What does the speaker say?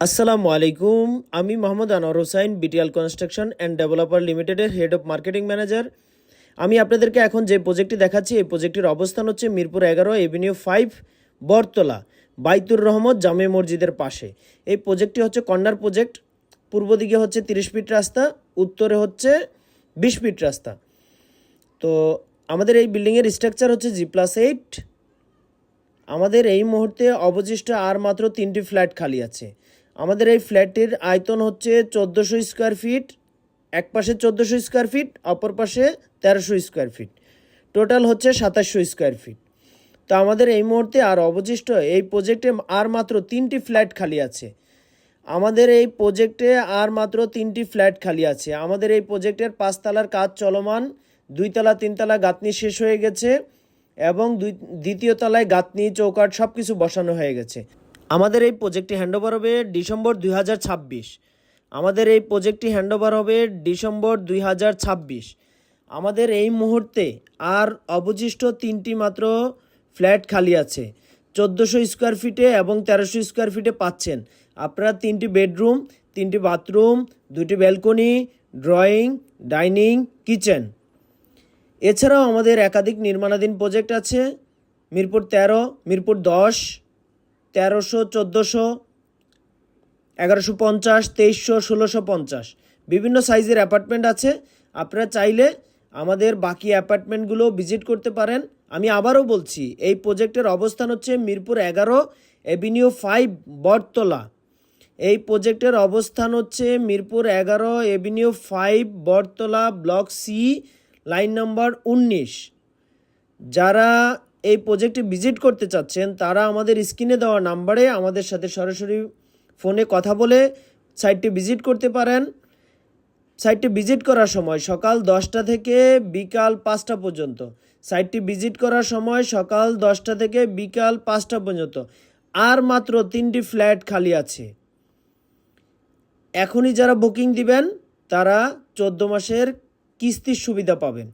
আসসালামু আলাইকুম। আমি Mohammad Anwar Hossain, BTL construction and developer লিমিটেডের হেড অফ মার্কেটিং ম্যানেজার। আমি আপনাদেরকে এখন যে প্রজেক্টটি দেখাচ্ছি, এই প্রজেক্টের অবস্থান হচ্ছে মিরপুর 11 এভিনিউ 5 বরতলা, বাইতুর রহমত জামে মসজিদের পাশে। এই প্রজেক্টটি হচ্ছে কর্নার প্রজেক্ট। পূর্ব দিকে হচ্ছে 30 ফিট রাস্তা, উত্তরে হচ্ছে 20 ফিট রাস্তা। তো আমাদের এই বিল্ডিংয়ের স্ট্রাকচার হচ্ছে G+8। আমাদের এই মুহূর্তে অবশিষ্ট আর মাত্র 3টি ফ্ল্যাট খালি আছে। আমাদের এই ফ্ল্যাটের আয়তন হচ্ছে 1400 স্কোয়ার ফিট, এক পাশে 1400 স্কোয়ার ফিট, অপর পাশে 1300 স্কোয়ার ফিট, টোটাল হচ্ছে 2700 স্কোয়ার ফিট। তো আমাদের এই মুহূর্তে আর অবশিষ্ট এই প্রজেক্টে আর মাত্র 3টি ফ্ল্যাট খালি আছে। আমাদের এই প্রজেক্টে আর মাত্র 3টি ফ্ল্যাট খালি আছে। আমাদের এই প্রজেক্টের 5 তলার কাজ চলমান, 2 তলা 3 তলা গাঁথনি শেষ হয়ে গেছে এবং দ্বিতীয় তলায় গাঁথনি চৌকাঠ সব কিছু বসানো হয়ে গেছে। আমাদের এই প্রজেক্টটি হ্যান্ডওভার হবে ডিসেম্বর 2026। আমাদের এই প্রজেক্টটি হ্যান্ডওভার হবে ডিসেম্বর 2026। আমাদের এই মুহূর্তে আর অবশিষ্ট 3টি মাত্র ফ্ল্যাট খালি আছে। 1400 স্কোয়ার ফিটে এবং 1300 স্কোয়ার ফিটে পাচ্ছেন আপনারা 3টি বেডরুম, 3টি বাথরুম, 2টি ব্যালকনি, ড্রয়িং, ডাইনিং, কিচেন। এছাড়াও আমাদের একাধিক নির্মাণাধীন প্রজেক্ট আছে। মিরপুর 13, মিরপুর 10, 1300, 1400, 1150, 2300, 1650 বিভিন্ন সাইজের অ্যাপার্টমেন্ট আছে। আপনারা চাইলে আমাদের বাকি অ্যাপার্টমেন্টগুলো ভিজিট করতে পারেন। আমি আবারও বলছি, এই প্রজেক্টের অবস্থান হচ্ছে মিরপুর 11 এভিনিউ 5 বটতলা। এই প্রজেক্টের অবস্থান হচ্ছে মিরপুর 11 এভিনিউ 5 বটতলা, ব্লক সি, লাইন নম্বর 19। যারা এই প্রজেক্টে ভিজিট করতে চাচ্ছেন তারা আমাদের স্ক্রিনে দেওয়া নাম্বারে আমাদের সাথে সরাসরি ফোনে কথা বলে সাইটটি ভিজিট করতে পারেন। সাইটটি ভিজিট করার সময় সকাল 10টা থেকে বিকাল 5টা পর্যন্ত। সাইটটি ভিজিট করার সময় সকাল 10টা থেকে বিকাল 5টা পর্যন্ত। আর মাত্র 3টি ফ্ল্যাট খালি আছে। এখনই যারা বুকিং দিবেন তারা 14 মাসের কিস্তির সুবিধা পাবেন।